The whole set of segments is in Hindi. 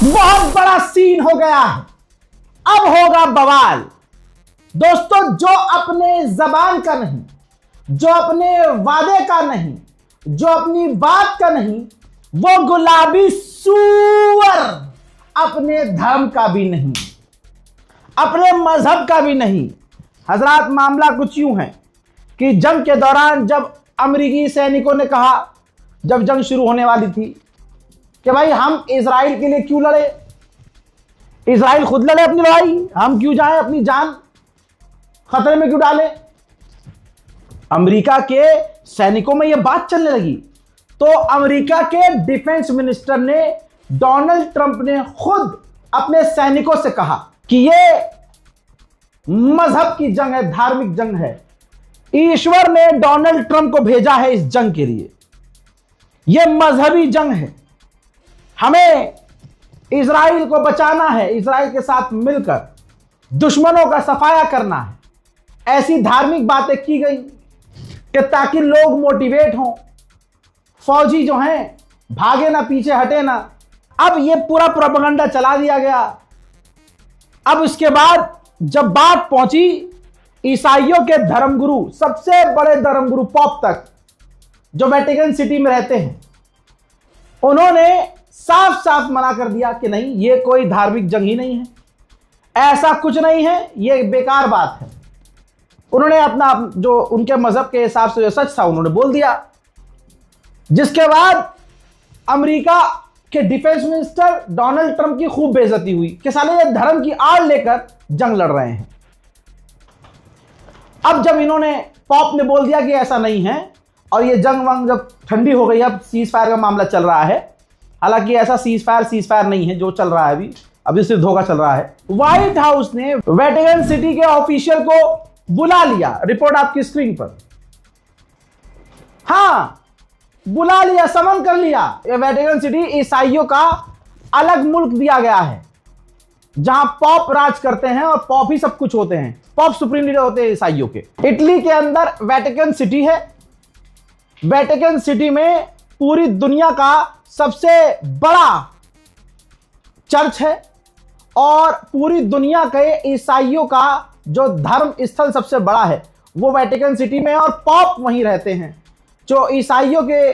बहुत बड़ा सीन हो गया है। अब होगा बवाल। दोस्तों, जो अपने जबान का नहीं, जो अपने वादे का नहीं, जो अपनी बात का नहीं, वो गुलाबी सूअर अपने धर्म का भी नहीं, अपने मजहब का भी नहीं। हजरात, मामला कुछ यूं है कि जंग के दौरान जब अमेरिकी सैनिकों ने कहा, जब जंग शुरू होने वाली थी, कि भाई हम इजराइल के लिए क्यों लड़े, इजराइल खुद लड़े अपनी लड़ाई, हम क्यों जाएं, अपनी जान खतरे में क्यों डालें। अमेरिका के सैनिकों में यह बात चलने लगी तो अमेरिका के डिफेंस मिनिस्टर ने, डोनाल्ड ट्रंप ने खुद अपने सैनिकों से कहा कि यह मजहब की जंग है, धार्मिक जंग है। ईश्वर ने डोनाल्ड ट्रंप को भेजा है इस जंग के लिए। यह मजहबी जंग है, हमें इजराइल को बचाना है, इजराइल के साथ मिलकर दुश्मनों का सफाया करना है। ऐसी धार्मिक बातें की गई कि ताकि लोग मोटिवेट हों, फौजी जो हैं भागे ना, पीछे हटे ना। अब यह पूरा प्रोपेगेंडा चला दिया गया। अब इसके बाद जब बात पहुंची ईसाइयों के धर्मगुरु, सबसे बड़े धर्मगुरु पोप तक, जो वेटिकन सिटी में रहते हैं, उन्होंने साफ साफ मना कर दिया कि नहीं, यह कोई धार्मिक जंग ही नहीं है, ऐसा कुछ नहीं है, यह बेकार बात है। उन्होंने अपना जो उनके मजहब के हिसाब से जो सच था उन्होंने बोल दिया। जिसके बाद अमेरिका के डिफेंस मिनिस्टर डोनाल्ड ट्रंप की खूब बेइज्जती हुई कि साले ये धर्म की आड़ लेकर जंग लड़ रहे हैं। अब जब इन्होंने, पॉप ने बोल दिया कि ऐसा नहीं है, और ये जंग वंग जब ठंडी हो गई, अब सीज फायर का मामला चल रहा है। हालांकि ऐसा सीज फायर नहीं है जो चल रहा है, अभी सिर्फ धोखा चल रहा है। व्हाइट हाउस ने वेटिकन सिटी के ऑफिशियल को बुला लिया, रिपोर्ट आपकी स्क्रीन पर। हां, बुला लिया, समन कर लिया। ये वेटिकन सिटी ईसाइयों का अलग मुल्क दिया गया है, जहां पॉप राज करते हैं और पॉप ही सब कुछ होते हैं, पॉप सुप्रीम लीडर होते हैं ईसाइयों के। इटली के अंदर वेटिकन सिटी है। वेटिकन सिटी में पूरी दुनिया का सबसे बड़ा चर्च है और पूरी दुनिया के ईसाइयों का जो धर्म स्थल सबसे बड़ा है वो वेटिकन सिटी में, और पॉप वहीं रहते हैं। जो ईसाइयों के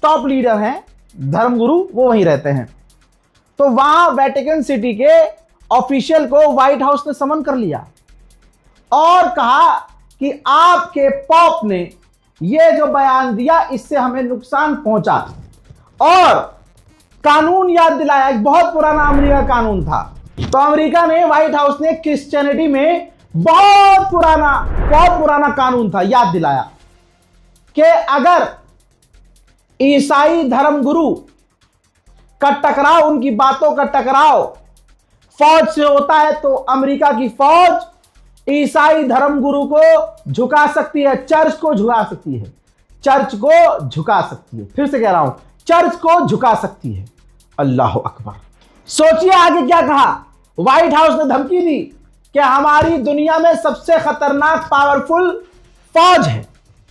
टॉप लीडर हैं, धर्मगुरु, वो वहीं रहते हैं। तो वहां वेटिकन सिटी के ऑफिशियल को व्हाइट हाउस ने समन कर लिया और कहा कि आपके पॉप ने ये जो बयान दिया इससे हमें नुकसान पहुंचा, और कानून याद दिलाया। एक बहुत पुराना अमेरिका कानून था। तो अमेरिका ने, व्हाइट हाउस ने क्रिश्चियनिटी में बहुत पुराना कानून था, याद दिलाया कि अगर ईसाई धर्मगुरु का टकराव, उनकी बातों का टकराव फौज से होता है तो अमेरिका की फौज ईसाई धर्मगुरु को झुका सकती है, चर्च को झुका सकती है, चर्च को झुका सकती है। फिर से कह रहा हूं, चर्च को झुका सकती है। अल्लाह अकबर। सोचिए आगे क्या कहा। व्हाइट हाउस ने धमकी दी कि हमारी दुनिया में सबसे खतरनाक पावरफुल फौज है।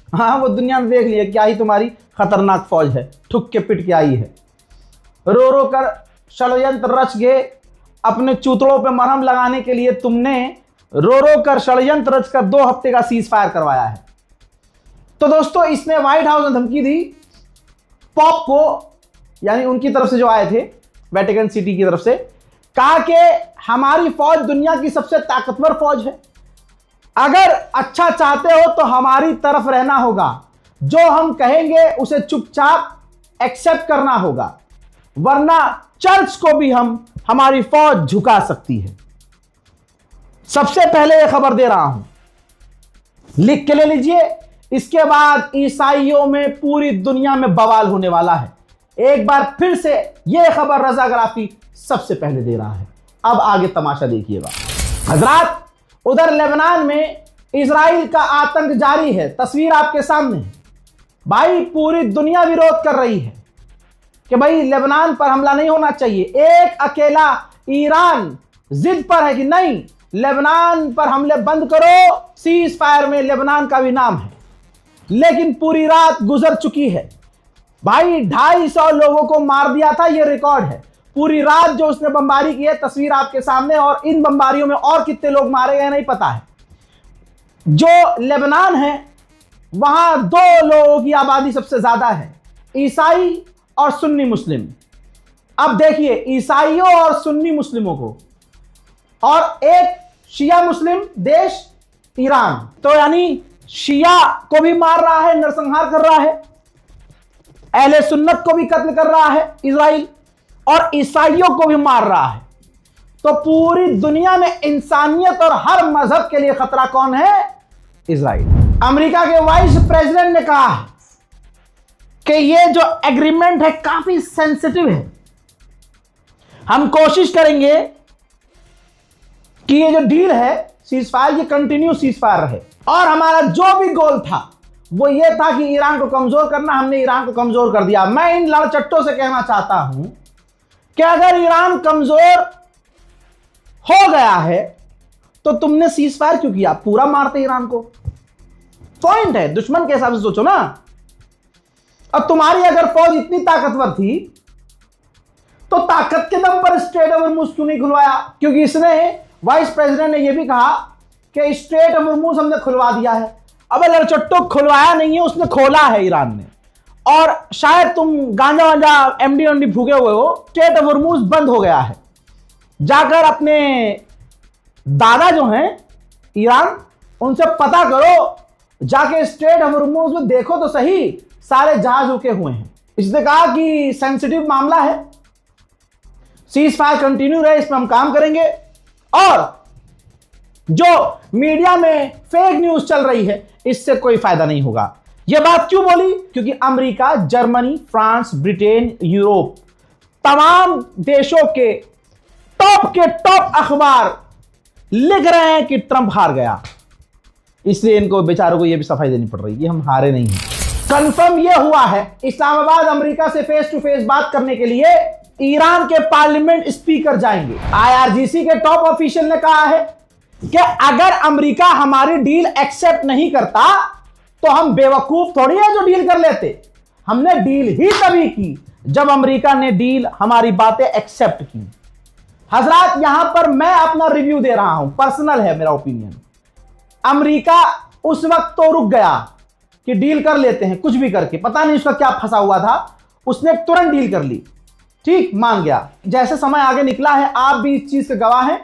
हाँ, वो दुनिया में देख लिया क्या ही तुम्हारी खतरनाक फौज है, ठुक के पिट के आई है। रो रो कर षड्यंत्र रच गए, अपने चूतड़ों पे मरहम लगाने के लिए तुमने रो रो कर षड्यंत्र रच कर 2 हफ्ते का सीज फायर करवाया है। तो दोस्तों, इसने, व्हाइट हाउस ने धमकी दी पॉप को, यानी उनकी तरफ से जो आए थे वेटिकन सिटी की तरफ से, कहा कि हमारी फौज दुनिया की सबसे ताकतवर फौज है, अगर अच्छा चाहते हो तो हमारी तरफ रहना होगा, जो हम कहेंगे उसे चुपचाप एक्सेप्ट करना होगा, वरना चर्च को भी हमारी फौज झुका सकती है। सबसे पहले यह खबर दे रहा हूं, लिख के ले लीजिए। इसके बाद ईसाइयों में पूरी दुनिया में बवाल होने वाला है। एक बार फिर से यह खबर रजा गराफी सबसे पहले दे रहा है। अब आगे तमाशा देखिएगा। हजरात, उधर लेबनान में इजराइल का आतंक जारी है। तस्वीर आपके सामने है। भाई, पूरी दुनिया विरोध कर रही है कि भाई लेबनान पर हमला नहीं होना चाहिए। एक अकेला ईरान जिद पर है कि नहीं, लेबनान पर हमले बंद करो। सीज फायर में लेबनान का भी नाम है, लेकिन पूरी रात गुजर चुकी है। भाई 250 लोगों को मार दिया था, यह रिकॉर्ड है। पूरी रात जो उसने बमबारी की है, तस्वीर आपके सामने, और इन बमबारियों में और कितने लोग मारे गए नहीं पता है। जो लेबनान है वहां 2 लोगों की आबादी सबसे ज्यादा है, ईसाई और सुन्नी मुस्लिम। अब देखिए ईसाइयों और सुन्नी मुस्लिमों को, और एक शिया मुस्लिम देश ईरान, तो यानी शिया को भी मार रहा है, नरसंहार कर रहा है, अहले सुन्नत को भी कत्ल कर रहा है इजराइल, और ईसाइयों को भी मार रहा है। तो पूरी दुनिया में इंसानियत और हर मजहब के लिए खतरा कौन है? इजराइल। अमेरिका के वाइस प्रेसिडेंट ने कहा है कि ये जो एग्रीमेंट है काफी सेंसिटिव है, हम कोशिश करेंगे कि ये जो डील है सीज फायर, ये कंटिन्यू सीज फायर रहे, और हमारा जो भी गोल था वो ये था कि ईरान को कमजोर करना, हमने ईरान को कमजोर कर दिया। मैं इन लड़चट्टों से कहना चाहता हूं कि अगर ईरान कमजोर हो गया है तो तुमने सीज फायर क्यों किया? पूरा मारते ईरान को। पॉइंट है, दुश्मन के हिसाब से सोचो ना। अब तुम्हारी अगर फौज इतनी ताकतवर थी तो ताकत के दम पर स्ट्रेट ऑफ हॉर्मुज क्यों नहीं खुलवाया? क्योंकि इसने, वाइस प्रेसिडेंट ने यह भी कहा कि स्ट्रेट ऑफ हॉर्मुज हमने खुलवा दिया है। अबे लड़चट्टो, खुलवाया नहीं है, उसने खोला है ईरान ने। और शायद तुम गांजा वांजा एमडी फूके हुए हो, स्ट्रेट ऑफ हॉर्मुज बंद हो गया है। जाकर अपने दादा जो हैं ईरान, उनसे पता करो, जाके स्ट्रेट ऑफ हॉर्मुज में देखो तो सही, सारे जहाज रुके हुए हैं। इसने कहा कि सेंसिटिव मामला है, सीज फायर कंटिन्यू रहे, इस पर हम काम करेंगे। और जो मीडिया में फेक न्यूज चल रही है, इससे कोई फायदा नहीं होगा। यह बात क्यों बोली? क्योंकि America, Germany, France, Britain, Europe, तमाम देशों के टॉप अखबार लिख रहे हैं कि ट्रंप हार गया, इसलिए इनको बेचारों को यह भी सफाई देनी पड़ रही है कि हम हारे नहीं हैं। कंफर्म यह हुआ है, इस्लामाबाद अमेरिका से फेस टू फेस बात करने के लिए ईरान के पार्लियामेंट स्पीकर जाएंगे। आईआरजीसी के टॉप ऑफिशियल ने कहा है कि अगर अमेरिका हमारी डील एक्सेप्ट नहीं करता तो हम बेवकूफ थोड़ी है जो डील कर लेते। हमने डील ही तभी की जब अमेरिका ने डील, हमारी बातें एक्सेप्ट की। हजरात, यहां पर मैं अपना रिव्यू दे रहा हूं, पर्सनल है मेरा ओपिनियन। अमेरिका उस वक्त तो रुक गया कि डील कर लेते हैं कुछ भी करके, पता नहीं उसका क्या फंसा हुआ था, उसने तुरंत डील कर ली, ठीक, मान गया। जैसे समय आगे निकला है, आप भी इस चीज के गवाह हैं,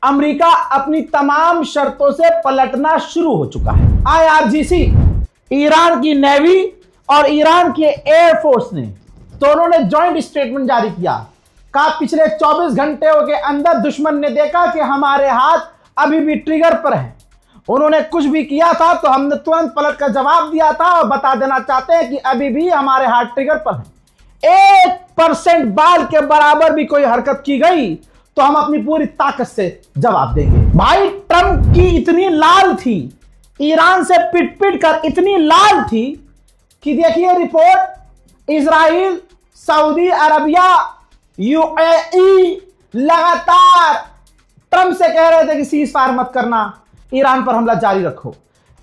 अमेरिका अपनी तमाम शर्तों से पलटना शुरू हो चुका है। आईआरजीसी, ईरान की नेवी और ईरान के एयरफोर्स ने, दोनों ने जॉइंट स्टेटमेंट जारी किया। कहा पिछले 24 घंटे के अंदर दुश्मन ने देखा कि हमारे हाथ अभी भी ट्रिगर पर है। उन्होंने कुछ भी किया था तो हमने तुरंत पलट कर जवाब दिया था, और बता देना चाहते हैं कि अभी भी हमारे हाथ ट्रिगर पर है। 1% बाल के बराबर भी कोई हरकत की गई तो हम अपनी पूरी ताकत से जवाब देंगे। भाई, ट्रंप की इतनी लाल थी, ईरान से पिट पिट कर इतनी लाल थी कि देखिए report, Israel, Saudi Arabia, UAE लगातार ट्रंप से कह रहे थे कि सीज फायर मत करना, ईरान पर हमला जारी रखो।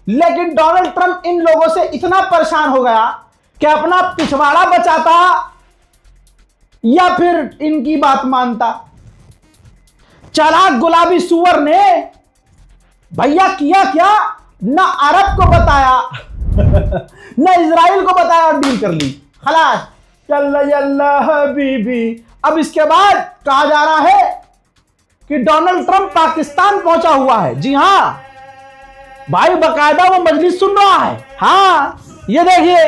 लेकिन डोनाल्ड ट्रंप इन लोगों से इतना परेशान हो गया कि अपना पिछवाड़ा बचाता या फिर इनकी बात मानता। चालाक गुलाबी सुअर ने भैया किया क्या, ना अरब को बताया ना इजराइल को बताया और डील कर ली, खलास, यल्ला हबीबी। अब इसके बाद कहा जा रहा है कि डोनाल्ड ट्रंप पाकिस्तान पहुंचा हुआ है। जी हां भाई, बकायदा वो मजलिस सुन रहा है। हां, ये देखिए,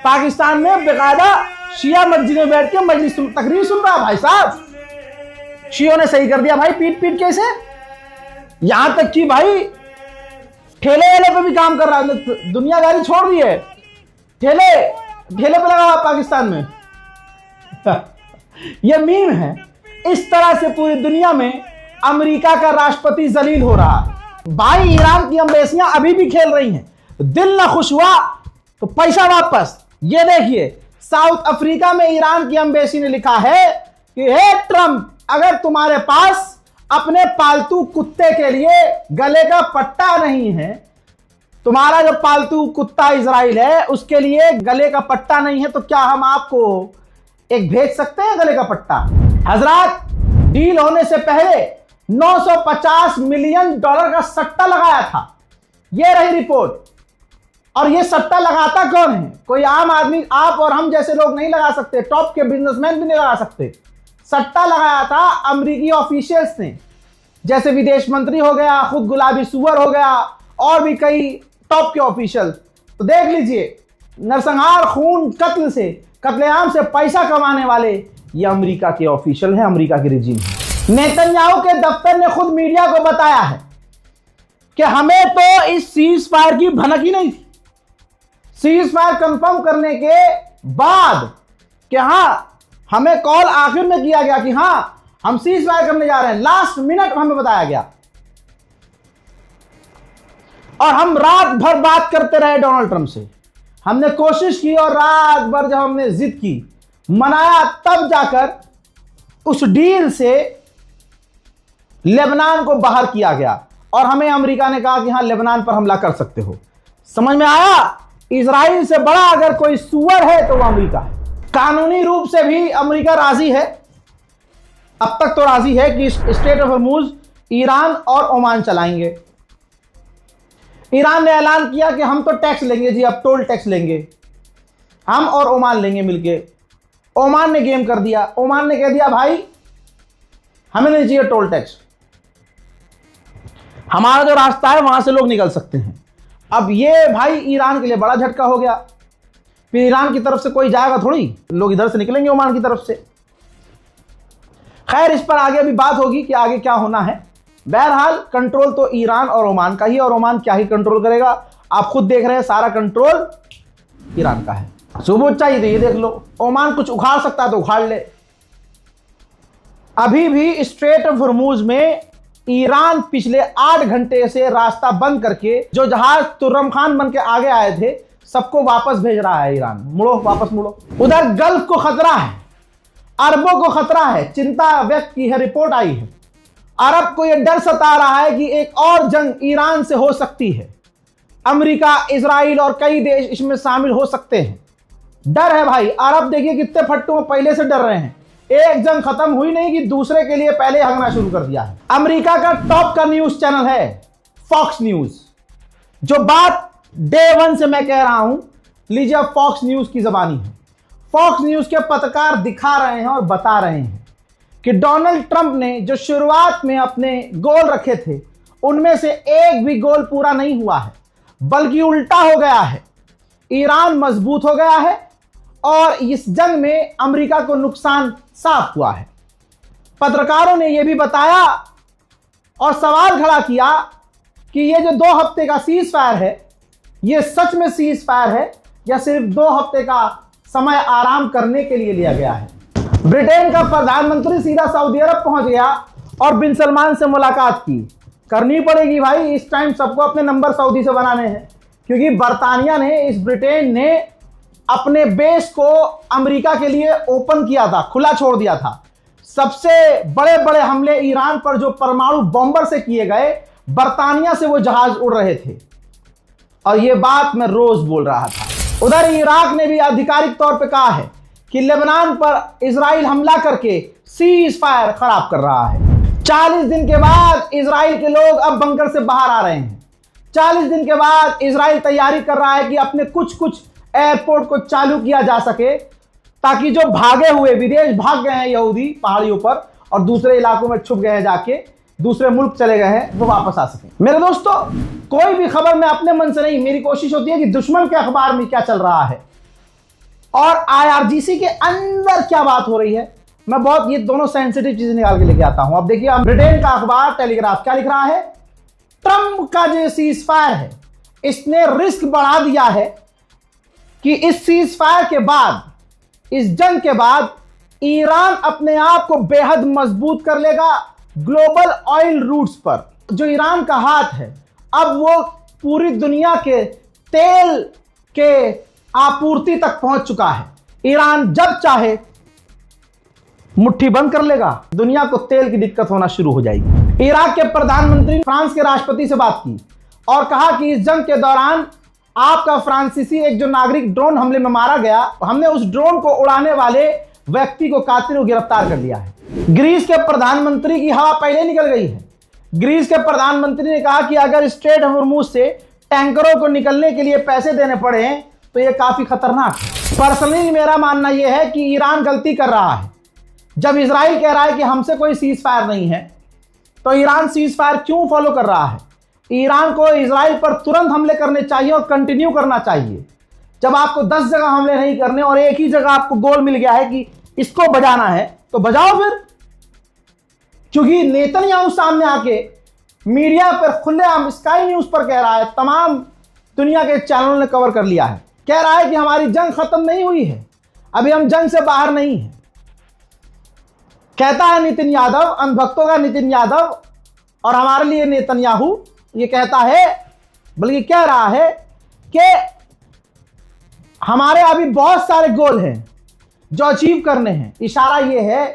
पाकिस्तान में बेकायदा शिया मस्जिद में बैठ के मजलिस तकरीर सुन रहा है। भाई साहब, शियों ने सही कर दिया भाई, पीट पीट के इसे, यहां तक कि भाई ठेले वेले पे भी काम कर रहा है, दुनियादारी छोड़ दी है, ठेले पे लगा हुआ पाकिस्तान में। यह मीम है। इस तरह से पूरी दुनिया में अमेरिका का राष्ट्रपति जलील हो रहा है। भाई, ईरान की एम्बेसियां अभी भी खेल रही हैं, दिल ना खुश हुआ तो पैसा वापस। ये देखिए, साउथ अफ्रीका में ईरान की एम्बेसी ने लिखा है कि हे ट्रंप, अगर तुम्हारे पास अपने पालतू कुत्ते के लिए गले का पट्टा नहीं है, तुम्हारा जो पालतू कुत्ता इजराइल है उसके लिए गले का पट्टा नहीं है, तो क्या हम आपको एक भेज सकते हैं गले का पट्टा? हजरात, डील होने से पहले 950 मिलियन डॉलर का सट्टा लगाया था। यह रही रिपोर्ट। और यह सट्टा लगाता कौन है? कोई आम आदमी, आप और हम जैसे लोग नहीं लगा सकते, टॉप के बिजनेसमैन भी नहीं लगा सकते। सट्टा लगाया था अमेरिकी ऑफिशियल्स ने, जैसे विदेश मंत्री हो गया, खुद गुलाबी सुअर हो गया, और भी कई टॉप के ऑफिशियल। तो देख लीजिए, नरसंहार, खून, कत्ल से, कत्लेआम से पैसा कमाने वाले ये अमेरिका के ऑफिशियल हैं, अमेरिका की रिजीम है। नेतन्याहू के दफ्तर ने खुद मीडिया को बताया है कि हमें तो इस सीज फायर की भनक ही नहीं थी। सीज फायर कंफर्म करने के बाद कि हाँ, हमें कॉल आखिर में किया गया कि हाँ हम सीज फायर करने जा रहे हैं, लास्ट मिनट हमें बताया गया, और हम रात भर बात करते रहे डोनाल्ड ट्रंप से। हमने कोशिश की और रात भर जब हमने जिद की, मनाया, तब जाकर उस डील से लेबनान को बाहर किया गया, और हमें अमेरिका ने कहा कि हां लेबनान पर हमला कर सकते हो। समझ में आया? इजराइल से बड़ा अगर कोई सुअर है तो वो अमेरिका है। कानूनी रूप से भी अमेरिका राजी है, अब तक तो राजी है कि स्ट्रेट ऑफ हॉर्मुज ईरान और ओमान चलाएंगे। ईरान ने ऐलान किया कि हम तो टैक्स लेंगे जी, अब टोल टैक्स लेंगे हम और ओमान लेंगे मिलके। ओमान ने गेम कर दिया, ओमान ने कह दिया भाई हमें नहीं चाहिए टोल टैक्स, हमारा जो रास्ता है वहां से लोग निकल सकते हैं। अब ये भाई ईरान के लिए बड़ा झटका हो गया। फिर ईरान की तरफ से कोई जाएगा थोड़ी, लोग इधर से निकलेंगे ओमान की तरफ से। खैर, इस पर आगे अभी बात होगी कि आगे क्या होना है। बहरहाल कंट्रोल तो ईरान और ओमान का ही, और ओमान क्या ही कंट्रोल करेगा, आप खुद देख रहे हैं, सारा कंट्रोल ईरान का है। सबूत चाहिए तो ये देख लो, ओमान कुछ उखाड़ सकता है तो उखाड़ ले। अभी भी स्ट्रेट ऑफ हॉर्मुज में ईरान पिछले 8 घंटे से रास्ता बंद करके जो जहाज तुर्रम खान बन के आगे आए थे सबको वापस भेज रहा है ईरान। मुड़ो, वापस मुड़ो। उधर गल्फ को खतरा है, अरबों को खतरा है, चिंता व्यक्त की है, रिपोर्ट आई है। अरब को यह डर सता रहा है कि एक और जंग ईरान से हो सकती है। अमेरिका, इजराइल और कई देश इसमें शामिल हो सकते हैं। डर है भाई। अरब देखिए कितने फट्टुओं पहले से डर रहे हैं। एक जंग खत्म हुई नहीं कि दूसरे के लिए पहले हंगना शुरू कर दिया है। अमेरिका का टॉप का न्यूज चैनल है फॉक्स न्यूज, जो बात डे 1 से मैं कह रहा हूं, लीजिए फॉक्स न्यूज की जबानी है। फॉक्स न्यूज के पत्रकार दिखा रहे हैं और बता रहे हैं कि डोनाल्ड ट्रंप ने जो शुरुआत में अपने गोल रखे थे उनमें से एक भी गोल पूरा नहीं हुआ है, बल्कि उल्टा हो गया है। ईरान मजबूत हो गया है और इस जंग में अमेरिका को नुकसान साफ हुआ है। पत्रकारों ने यह भी बताया और सवाल खड़ा किया कि यह जो 2 हफ्ते का सीज फायर है, यह सच में सीज फायर है या सिर्फ 2 हफ्ते का समय आराम करने के लिए लिया गया है। ब्रिटेन का प्रधानमंत्री सीधा सऊदी अरब पहुंच गया और बिन सलमान से मुलाकात की। करनी पड़ेगी भाई, इस टाइम सबको अपने नंबर सऊदी से बनाने हैं, क्योंकि बरतानिया ने, इस ब्रिटेन ने अपने बेस को अमेरिका के लिए ओपन किया था, खुला छोड़ दिया था। सबसे बड़े बड़े हमले ईरान पर जो परमाणु बॉम्बर से किए गए, बरतानिया से वो जहाज उड़ रहे थे, और ये बात मैं रोज बोल रहा था। उधर इराक ने भी आधिकारिक तौर पे कहा है कि लेबनान पर इजराइल हमला करके सीज फायर खराब कर रहा है। 40 दिन के बाद इजराइल के लोग अब बंकर से बाहर आ रहे हैं। 40 दिन के बाद इजराइल तैयारी कर रहा है कि अपने कुछ एयरपोर्ट को चालू किया जा सके, ताकि जो भागे हुए, विदेश भाग गए हैं यहूदी पहाड़ियों पर और दूसरे इलाकों में छुप गए हैं, जाके दूसरे मुल्क चले गए हैं, वो वापस आ सके। मेरे दोस्तों, कोई भी खबर मैं अपने मन से नहीं, मेरी कोशिश होती है कि दुश्मन के अखबार में क्या चल रहा है और IRGC के अंदर क्या बात हो रही है, मैं बहुत ये दोनों सेंसिटिव चीजें निकाल के लेके आता हूं। अब देखिए, ब्रिटेन का अखबार टेलीग्राफ क्या लिख रहा है? ट्रंप का जो सीज फायर है, इसने रिस्क बढ़ा दिया है कि इस सीज फायर के बाद, इस जंग के बाद ईरान अपने आप को बेहद मजबूत कर लेगा ग्लोबल ऑयल रूट्स पर। जो ईरान का हाथ है, अब वो पूरी दुनिया के तेल के आपूर्ति तक पहुंच चुका है। ईरान जब चाहे मुट्ठी बंद कर लेगा, दुनिया को तेल की दिक्कत होना शुरू हो जाएगी। इराक के प्रधानमंत्री फ्रांस के राष्ट्रपति से बात की और कहा कि इस जंग के दौरान आपका फ्रांसीसी एक जो नागरिक ड्रोन हमले में मारा गया, हमने उस ड्रोन को उड़ाने वाले व्यक्ति को, कातिल को गिरफ्तार कर लिया है। ग्रीस के प्रधानमंत्री की हवा पहले निकल गई है। ग्रीस के प्रधानमंत्री ने कहा कि अगर स्ट्रेट ऑफ हॉर्मुज से टैंकरों को निकलने के लिए पैसे देने पड़े तो यह काफी खतरनाक है। पर्सनली मेरा मानना यह है कि ईरान गलती कर रहा है। जब इजराइल कह रहा है कि हमसे कोई सीज फायर नहीं है, तो ईरान सीज फायर क्यों फॉलो कर रहा है? ईरान को इजराइल पर तुरंत हमले करने चाहिए और कंटिन्यू करना चाहिए। जब आपको 10 जगह हमले नहीं करने और एक ही जगह आपको गोल मिल गया है कि इसको बजाना है, तो बजाओ फिर। क्योंकि नेतन्याहू सामने आके मीडिया पर खुलेआम स्काई न्यूज पर कह रहा है, तमाम दुनिया के चैनलों ने कवर कर लिया है, कह रहा है कि हमारी जंग खत्म नहीं हुई है, अभी हम जंग से बाहर नहीं है। कहता है नितिन यादव, अंधभक्तों का नितिन यादव, और हमारे लिए नेतन्याहू ये कहता है, बल्कि कह रहा है कि हमारे अभी बहुत सारे गोल हैं जो अचीव करने हैं। इशारा यह है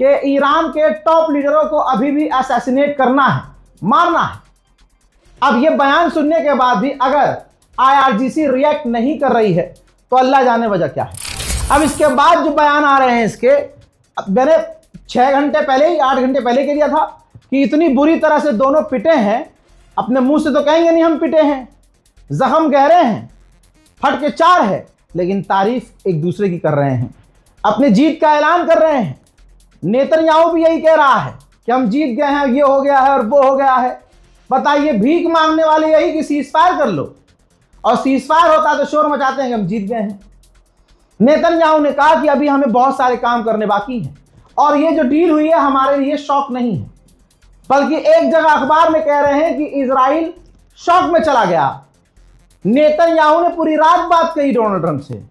कि ईरान के टॉप लीडरों को अभी भी असैसिनेट करना है, मारना है। अब यह बयान सुनने के बाद भी अगर आईआरजीसी रिएक्ट नहीं कर रही है तो अल्लाह जाने वजह क्या है। अब इसके बाद जो बयान आ रहे हैं इसके, मैंने 6 घंटे पहले ही 8 घंटे पहले कह दिया था कि इतनी बुरी तरह से दोनों पिटे हैं, अपने मुंह से तो कहेंगे नहीं हम पिटे हैं, जख्म गहरे हैं, फट के 4 है, लेकिन तारीफ एक दूसरे की कर रहे हैं, अपनी जीत का ऐलान कर रहे हैं। नेतन्याहू भी यही कह रहा है कि हम जीत गए हैं, ये हो गया है और वो हो गया है। बताइए, भीख मांगने वाले यही कि सीज फायर कर लो, और सीज फायर होता तो शोर मचाते हैं कि हम जीत गए हैं। नेतन्याहू ने कहा कि अभी हमें बहुत सारे काम करने बाकी हैं, और ये जो डील हुई है हमारे लिए शॉक नहीं है, बल्कि एक जगह अखबार में कह रहे हैं कि इजराइल शॉक में चला गया। नेतन्याहू ने पूरी रात बात कही डोनाल्ड ट्रंप से,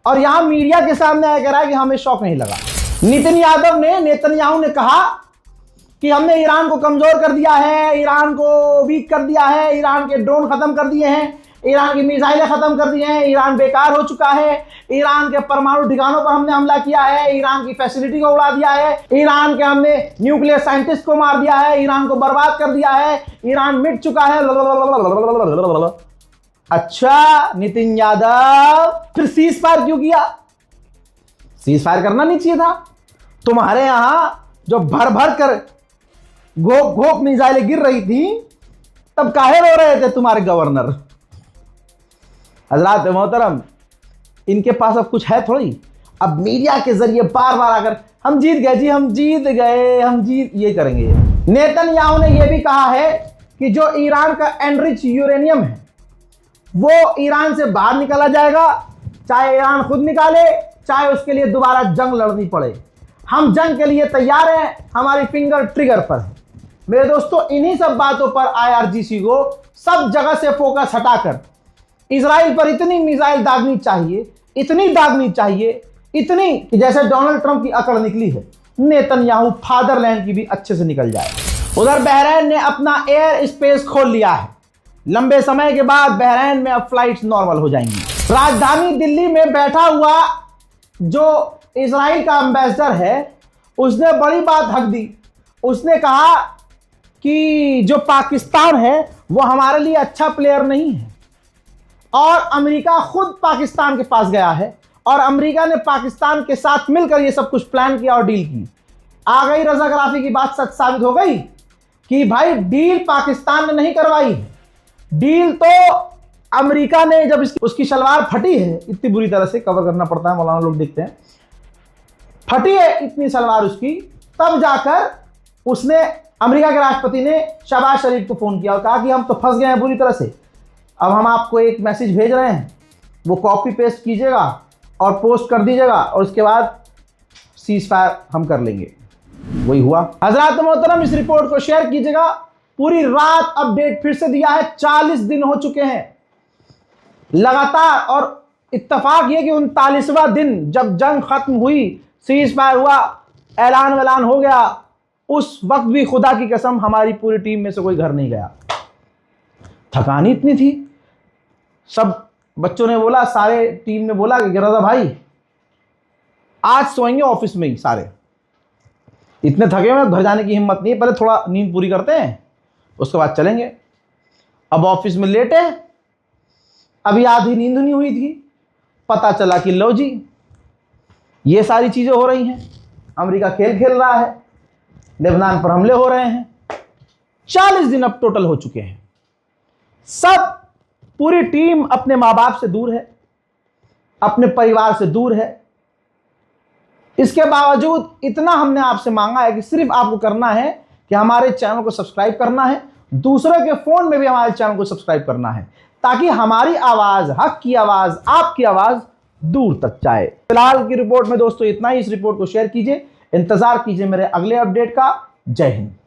और यहां मीडिया के सामने आया कह रहा है कि हमें शॉक नहीं लगा। नितिन यादव ने, नेतन्याहू ने कहा कि हमने ईरान को कमजोर कर दिया है, ईरान को वीक कर दिया है, ईरान के ड्रोन खत्म कर दिए हैं, ईरान की मिसाइलें खत्म कर दी हैं, ईरान बेकार हो चुका है, ईरान के परमाणु ठिकानों पर हमने हमला किया है, ईरान की फैसिलिटी को उड़ा दिया है, ईरान के हमने न्यूक्लियर साइंटिस्ट को मार दिया है, ईरान को बर्बाद कर दिया है, ईरान मिट चुका है। अच्छा नितिन यादव, फिर सीज फायर क्यों किया? सीज फायर करना नहीं चाहिए था। तुम्हारे यहां जो भर भर कर घोप घोप मिसाइलें गिर रही थी, तब काहे रो रहे थे तुम्हारे गवर्नर? हजरात मोहतरम, इनके पास अब कुछ है थोड़ी। अब मीडिया के जरिए बार बार आकर हम जीत गए जी, हम जीत गए, हम जीत, ये करेंगे। नेतन्याहू ने यह भी कहा है कि जो ईरान का एनरिच यूरेनियम है वो ईरान से बाहर निकाला जाएगा, चाहे ईरान खुद निकाले, चाहे उसके लिए दोबारा जंग लड़नी पड़े। हम जंग के लिए तैयार हैं, हमारी फिंगर ट्रिगर पर है। मेरे दोस्तों, इन्हीं सब बातों पर आईआरजीसी को सब जगह से फोकस हटाकर इजराइल पर इतनी मिसाइल दागनी चाहिए, इतनी दागनी चाहिए, इतनी कि जैसे डोनाल्ड ट्रंप की अकड़ निकली है, नेतन्याहू फादरलैंड की भी अच्छे से निकल जाए। उधर बहरीन ने अपना एयर स्पेस खोल लिया है। लंबे समय के बाद बहरीन में अब फ्लाइट्स नॉर्मल हो जाएंगी। राजधानी दिल्ली में बैठा हुआ जो इजराइल का एम्बेसडर है, उसने बड़ी बात हक दी। उसने कहा कि जो पाकिस्तान है वो हमारे लिए अच्छा प्लेयर नहीं है, और अमेरिका खुद पाकिस्तान के पास गया है, और अमेरिका ने पाकिस्तान के साथ मिलकर ये सब कुछ प्लान किया और डील की। आ गई रजाकाराफी की बात, सच साबित हो गई कि भाई डील पाकिस्तान ने नहीं करवाई है, डील तो अमेरिका ने। जब उसकी शलवार फटी है, इतनी बुरी तरह से कवर करना पड़ता है, मौलाना लोग देखते हैं, फटी है इतनी सलवार उसकी, तब जाकर उसने, अमेरिका के राष्ट्रपति ने शहबाज शरीफ को फोन किया और कहा कि हम तो फंस गए हैं बुरी तरह से, अब हम आपको एक मैसेज भेज रहे हैं, वो कॉपी पेस्ट कीजिएगा और पोस्ट कर दीजिएगा, और उसके बाद सीज फायर हम कर लेंगे। वही हुआ। हजरात मोहतरम, इस रिपोर्ट को शेयर कीजिएगा। पूरी रात अपडेट फिर से दिया है, 40 दिन हो चुके हैं लगातार, और इत्तेफाक ये कि 39वां दिन जब जंग खत्म हुई, सीज फायर हुआ, ऐलान वैलान हो गया, उस वक्त भी खुदा की कसम हमारी पूरी टीम में से कोई घर नहीं गया। थकान इतनी थी, सब बच्चों ने बोला, सारे टीम ने बोला कि रजा भाई आज सोएंगे ऑफिस में ही सारे, इतने थके हुए घर जाने की हिम्मत नहीं है, पहले थोड़ा नींद पूरी करते हैं उसके बाद चलेंगे। अब ऑफिस में लेटे, अभी आधी नींद नहीं हुई थी, पता चला कि लो जी ये सारी चीजें हो रही हैं, अमेरिका खेल खेल रहा है, लेबनान पर हमले हो रहे हैं। 40 दिन अब टोटल हो चुके हैं। सब पूरी टीम अपने मां बाप से दूर है, अपने परिवार से दूर है। इसके बावजूद इतना हमने आपसे मांगा है कि सिर्फ आपको करना है कि हमारे चैनल को सब्सक्राइब करना है, दूसरे के फोन में भी हमारे चैनल को सब्सक्राइब करना है, ताकि हमारी आवाज, हक की आवाज, आपकी आवाज दूर तक जाए। फिलहाल की रिपोर्ट में दोस्तों इतना ही। इस रिपोर्ट को शेयर कीजिए, इंतजार कीजिए मेरे अगले अपडेट का। जय हिंद।